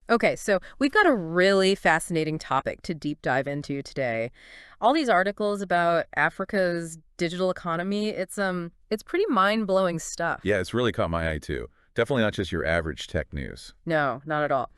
Okay, so we've got a really fascinating topic to deep dive into today. All these articles about Africa's digital economy, it's pretty mind-blowing stuff. Yeah, it's really caught my eye too. Definitely not just your average tech news. No, not at all.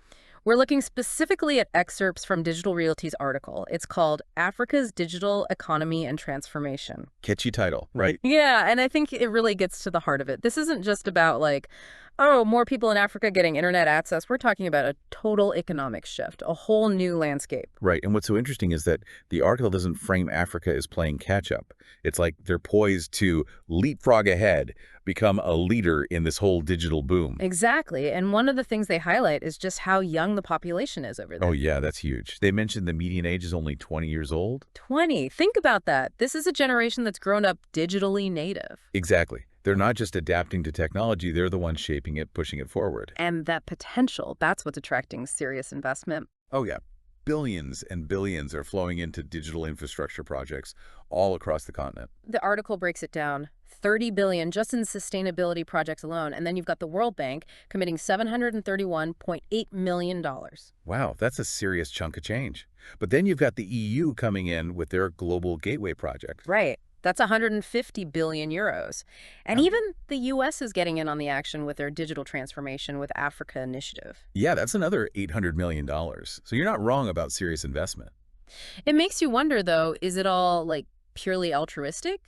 We're looking specifically at excerpts from Digital Realty's article. It's called Africa's Digital Economy and Transformation. Catchy title, right? Yeah, and I think it really gets to the heart of it. This isn't just about like, oh, more people in Africa getting internet access. We're talking about a total economic shift, a whole new landscape. Right. And what's so interesting is that the article doesn't frame Africa as playing catch up. It's like they're poised to leapfrog ahead, become a leader in this whole digital boom. Exactly. And one of the things they highlight is just how young the population is over Oh, there. yeah, that's huge. They mentioned the median age is only 20 years old. 20. Think about that. This is a generation that's grown up digitally native. Exactly. They're not just adapting to technology, they're the ones shaping it, pushing it forward. And that potential, that's what's attracting serious investment. Oh, yeah. Billions and billions are flowing into digital infrastructure projects all across the continent. The article breaks it down. 30 billion just in sustainability projects alone. And then you've got the World Bank committing $731.8 million. Wow, that's a serious chunk of change. But then you've got the EU coming in with their Global Gateway project. Right. That's 150 billion euros. And Yeah. even the US is getting in on the action with their digital transformation with Africa initiative. Yeah, that's another $800 million. So you're not wrong about serious investment. It makes you wonder, though, is it all like purely altruistic?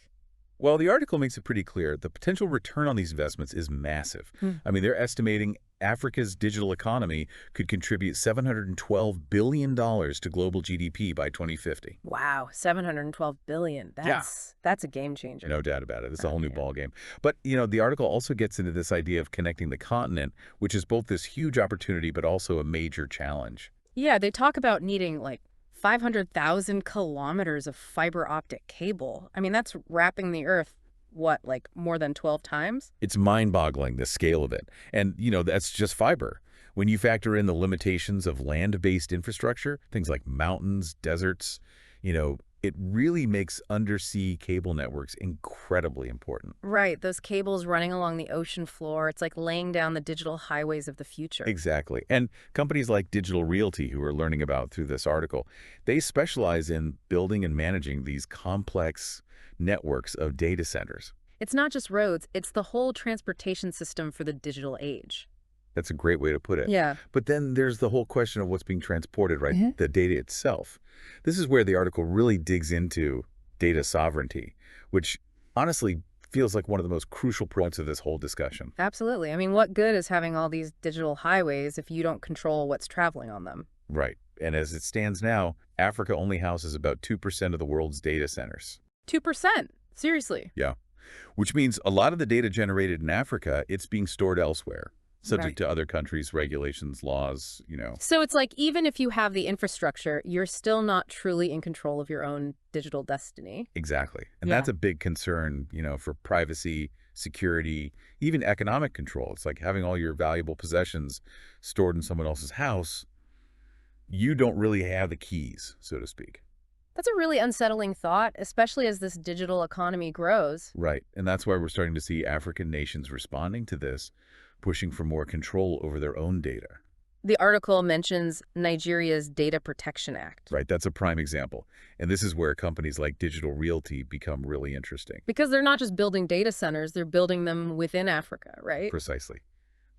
Well, the article makes it pretty clear the potential return on these investments is massive. Hmm. I mean, they're estimating Africa's digital economy could contribute $712 billion to global GDP by 2050. Wow, 712 billion. Yeah. That's a game changer. No doubt about it. It's a whole new Yeah. ballgame. But, the article also gets into this idea of connecting the continent, which is both this huge opportunity but also a major challenge. Yeah, they talk about needing like 500,000 kilometers of fiber optic cable. I mean, that's wrapping the Earth, what, like more than 12 times? It's mind-boggling, the scale of it. And, that's just fiber. When you factor in the limitations of land-based infrastructure, things like mountains, deserts, it really makes undersea cable networks incredibly important. Right, those cables running along the ocean floor. It's like laying down the digital highways of the future. Exactly. And companies like Digital Realty, who we're learning about through this article, they specialize in building and managing these complex networks of data centers. It's not just roads, it's the whole transportation system for the digital age. That's a great way to put it. Yeah. But then there's the whole question of what's being transported, right? Mhm. The data itself. This is where the article really digs into data sovereignty, which honestly feels like one of the most crucial points of this whole discussion. Absolutely. I mean, what good is having all these digital highways if you don't control what's traveling on them? Right. And as it stands now, Africa only houses about 2% of the world's data centers. 2%. Seriously. Yeah. Which means a lot of the data generated in Africa, it's being stored elsewhere, subject Right. to other countries' regulations, laws. So it's like even if you have the infrastructure, you're still not truly in control of your own digital destiny. Exactly. And Yeah. that's a big concern, for privacy, security, even economic control. It's like having all your valuable possessions stored in someone else's house. You don't really have the keys, so to speak. That's a really unsettling thought, especially as this digital economy grows. Right. And that's why we're starting to see African nations responding to this, pushing for more control over their own data. The article mentions Nigeria's Data Protection Act. Right. That's a prime example. And this is where companies like Digital Realty become really interesting. Because they're not just building data centers, they're building them within Africa, right? Precisely.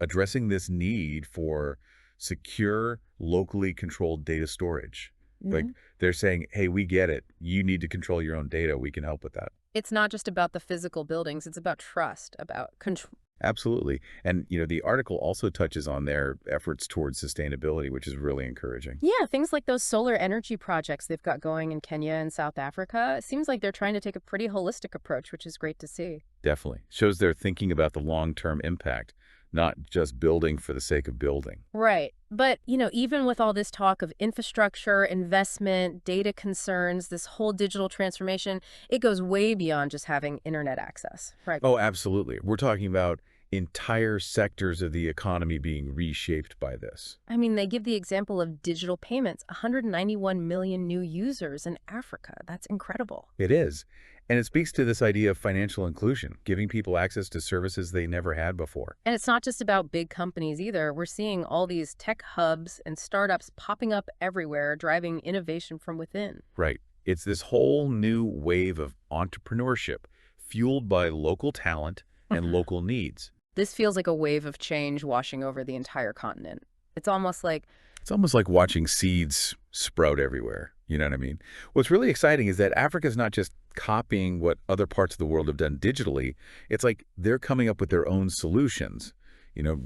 Addressing this need for secure, locally controlled data storage. Like they're saying, hey, we get it. You need to control your own data. We can help with that. It's not just about the physical buildings, it's about trust, about control. Absolutely. And, the article also touches on their efforts towards sustainability, which is really encouraging. Yeah, things like those solar energy projects they've got going in Kenya and South Africa. It seems like they're trying to take a pretty holistic approach, which is great to see. Definitely. Shows they're thinking about the long-term impact, not just building for the sake of building. Right. But, even with all this talk of infrastructure, investment, data concerns, this whole digital transformation, it goes way beyond just having internet access. Right. Oh, absolutely. We're talking about entire sectors of the economy being reshaped by this. I mean, they give the example of digital payments, 191 million new users in Africa. That's incredible. It is. And it speaks to this idea of financial inclusion, giving people access to services they never had before. And it's not just about big companies either. We're seeing all these tech hubs and startups popping up everywhere, driving innovation from within. Right. It's this whole new wave of entrepreneurship fueled by local talent and local needs. This feels like a wave of change washing over the entire continent. It's almost like, It's almost like watching seeds sprout everywhere. You know what I mean? What's really exciting is that Africa's not just copying what other parts of the world have done digitally. It's like they're coming up with their own solutions,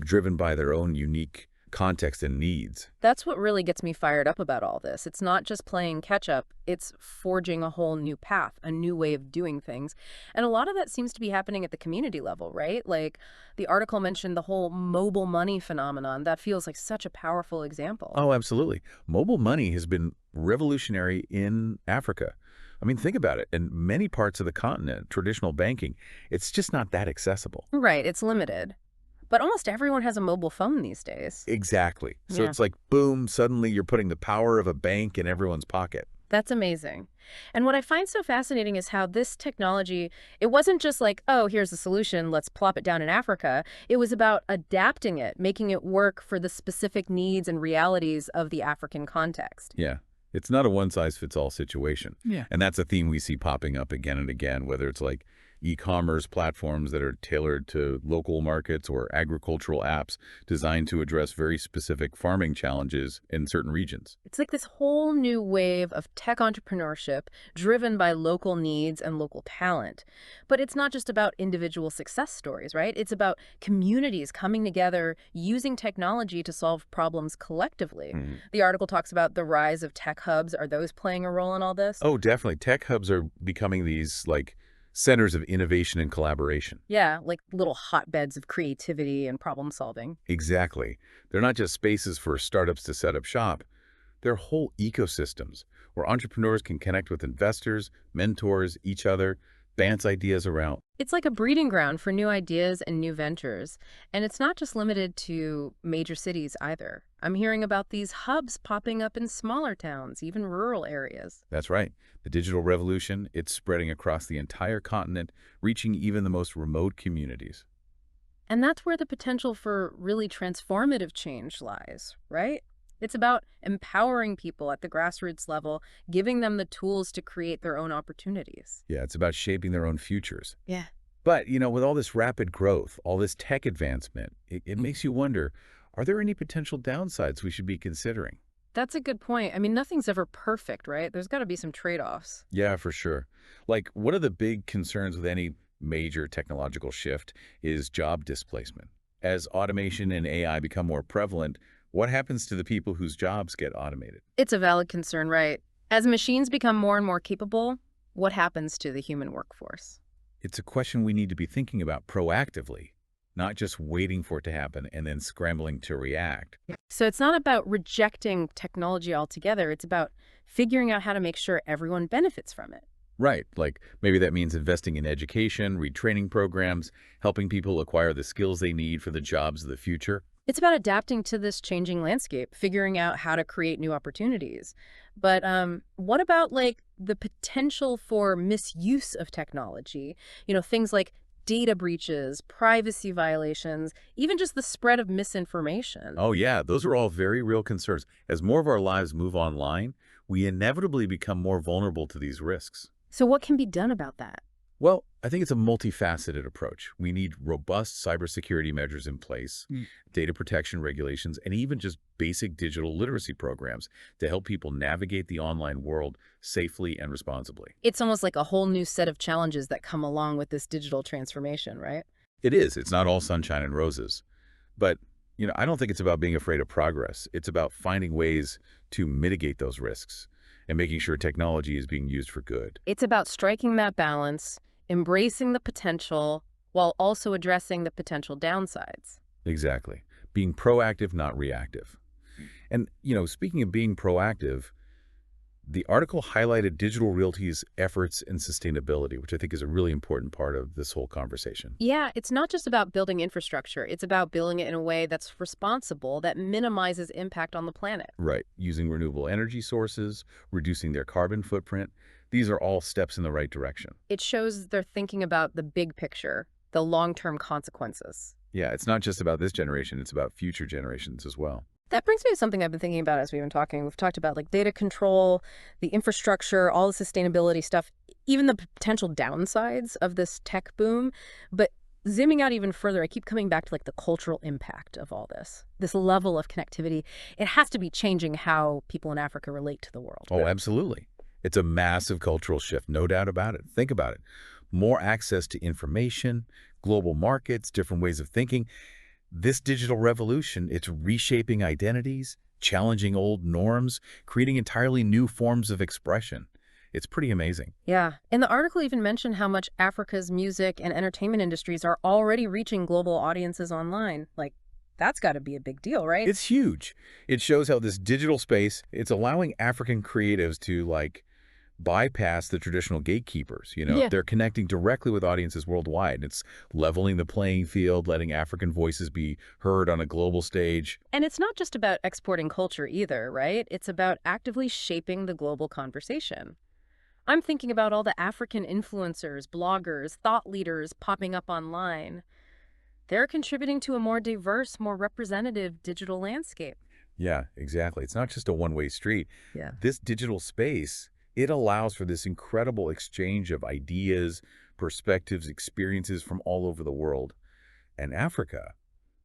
driven by their own unique context and needs. that's what really gets me fired up about all this. It's not just playing catch up, it's forging a whole new path, a new way of doing things. And a lot of that seems to be happening at the community level, right? Like the article mentioned the whole mobile money phenomenon. That feels like such a powerful example. Oh, absolutely. Mobile money has been revolutionary in Africa. I mean, think about it. In many parts of the continent, traditional banking, it's just not that accessible. Right, it's limited. But almost everyone has a mobile phone these days. Exactly. So Yeah. it's like, boom, suddenly you're putting the power of a bank in everyone's pocket. That's amazing. And what I find so fascinating is how this technology, it wasn't just like, oh, here's a solution, let's plop it down in Africa. It was about adapting it, making it work for the specific needs and realities of the African context. Yeah. It's not a one-size-fits-all situation. Yeah. And that's a theme we see popping up again and again, whether it's like e-commerce platforms that are tailored to local markets or agricultural apps designed to address very specific farming challenges in certain regions. It's like this whole new wave of tech entrepreneurship driven by local needs and local talent. But it's not just about individual success stories, right? It's about communities coming together, using technology to solve problems collectively. Mhm. The article talks about the rise of tech hubs. Are those playing a role in all this? Oh, definitely. Tech hubs are becoming these like centers of innovation and collaboration. Yeah, like little hotbeds of creativity and problem solving. Exactly. They're not just spaces for startups to set up shop. They're whole ecosystems where entrepreneurs can connect with investors, mentors, each other, bounce ideas around. It's like a breeding ground for new ideas and new ventures. And it's not just limited to major cities either. I'm hearing about these hubs popping up in smaller towns, even rural areas. That's right. The digital revolution, it's spreading across the entire continent, reaching even the most remote communities. And that's where the potential for really transformative change lies, right? It's about empowering people at the grassroots level, giving them the tools to create their own opportunities. Yeah, it's about shaping their own futures. Yeah. But, with all this rapid growth, all this tech advancement, it makes you wonder, are there any potential downsides we should be considering? That's a good point. I mean, nothing's ever perfect, right? There's got to be some trade-offs. Yeah, for sure. Like, one of the big concerns with any major technological shift is job displacement. As automation and AI become more prevalent, what happens to the people whose jobs get automated? It's a valid concern, right? As machines become more and more capable, what happens to the human workforce? It's a question we need to be thinking about proactively, not just waiting for it to happen and then scrambling to react. So it's not about rejecting technology altogether. It's about figuring out how to make sure everyone benefits from it. Right, like maybe that means investing in education, retraining programs, helping people acquire the skills they need for the jobs of the future. It's about adapting to this changing landscape, figuring out how to create new opportunities. But what about like the potential for misuse of technology? Things like data breaches, privacy violations, even just the spread of misinformation. Oh yeah, those are all very real concerns. As more of our lives move online, we inevitably become more vulnerable to these risks. So what can be done about that? Well, I think it's a multifaceted approach. We need robust cybersecurity measures in place, data protection regulations, and even just basic digital literacy programs to help people navigate the online world safely and responsibly. It's almost like a whole new set of challenges that come along with this digital transformation, right? It is. It's not all sunshine and roses. But, I don't think it's about being afraid of progress. It's about finding ways to mitigate those risks and making sure technology is being used for good. It's about striking that balance, embracing the potential while also addressing the potential downsides. Exactly. Being proactive, not reactive. And, speaking of being proactive, The article highlighted Digital Realty's efforts in sustainability, which I think is a really important part of this whole conversation. Yeah, it's not just about building infrastructure. It's about building it in a way that's responsible, that minimizes impact on the planet. Right. Using renewable energy sources, reducing their carbon footprint. These are all steps in the right direction. It shows they're thinking about the big picture, the long-term consequences. Yeah, it's not just about this generation, it's about future generations as well. That brings me to something I've been thinking about as we've been talking. We've talked about like data control, the infrastructure, all the sustainability stuff, even the potential downsides of this tech boom. But zooming out even further, I keep coming back to like the cultural impact of all this level of connectivity. It has to be changing how people in Africa relate to the world. Oh, absolutely. It's a massive cultural shift, no doubt about it. Think about it. More access to information, global markets, different ways of thinking. This digital revolution, it's reshaping identities, challenging old norms, creating entirely new forms of expression. It's pretty amazing. Yeah. And the article even mentioned how much Africa's music and entertainment industries are already reaching global audiences online. Like, that's got to be a big deal, right? It's huge. It shows how this digital space, it's allowing African creatives to bypass the traditional gatekeepers. Yeah. They're connecting directly with audiences worldwide. It's leveling the playing field, letting African voices be heard on a global stage. And it's not just about exporting culture either, right? It's about actively shaping the global conversation. I'm thinking about all the African influencers, bloggers, thought leaders popping up online. They're contributing to a more diverse, more representative digital landscape. Yeah, exactly. It's not just a one-way street. Yeah. This digital space, it allows for this incredible exchange of ideas, perspectives, experiences from all over the world. And Africa,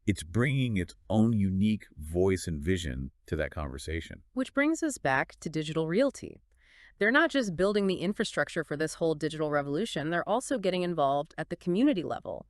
it's bringing its own unique voice and vision to that conversation. Which brings us back to digital realty. They're not just building the infrastructure for this whole digital revolution, they're also getting involved at the community level.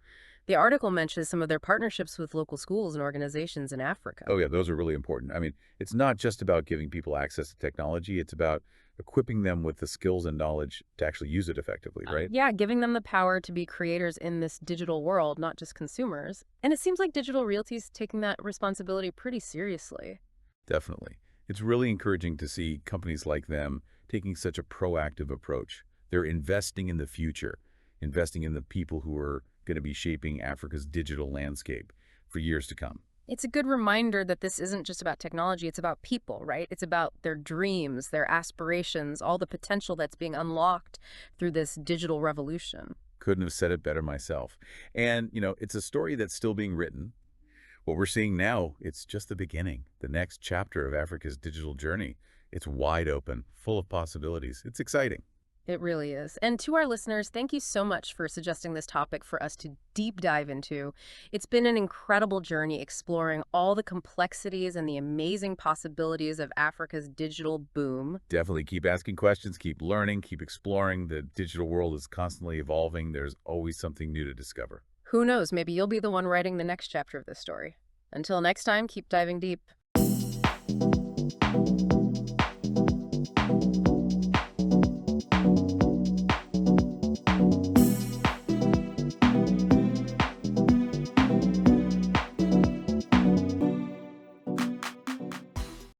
The article mentions some of their partnerships with local schools and organizations in Africa. Oh, yeah, those are really important. I mean, it's not just about giving people access to technology. It's about equipping them with the skills and knowledge to actually use it effectively, right? Yeah, giving them the power to be creators in this digital world, not just consumers. And it seems like Digital Realty's taking that responsibility pretty seriously. Definitely. It's really encouraging to see companies like them taking such a proactive approach. They're investing in the future, investing in the people who are going to be shaping Africa's digital landscape for years to come. It's a good reminder that this isn't just about technology, it's about people, right? It's about their dreams, their aspirations, all the potential that's being unlocked through this digital revolution. Couldn't have said it better myself. And, it's a story that's still being written. What we're seeing now, it's just the beginning. The next chapter of Africa's digital journey. It's wide open, full of possibilities. It's exciting. It really is. And to our listeners, thank you so much for suggesting this topic for us to deep dive into. It's been an incredible journey exploring all the complexities and the amazing possibilities of Africa's digital boom. Definitely keep asking questions, keep learning, keep exploring. The digital world is constantly evolving. There's always something new to discover. Who knows, maybe you'll be the one writing the next chapter of this story. Until next time, keep diving deep.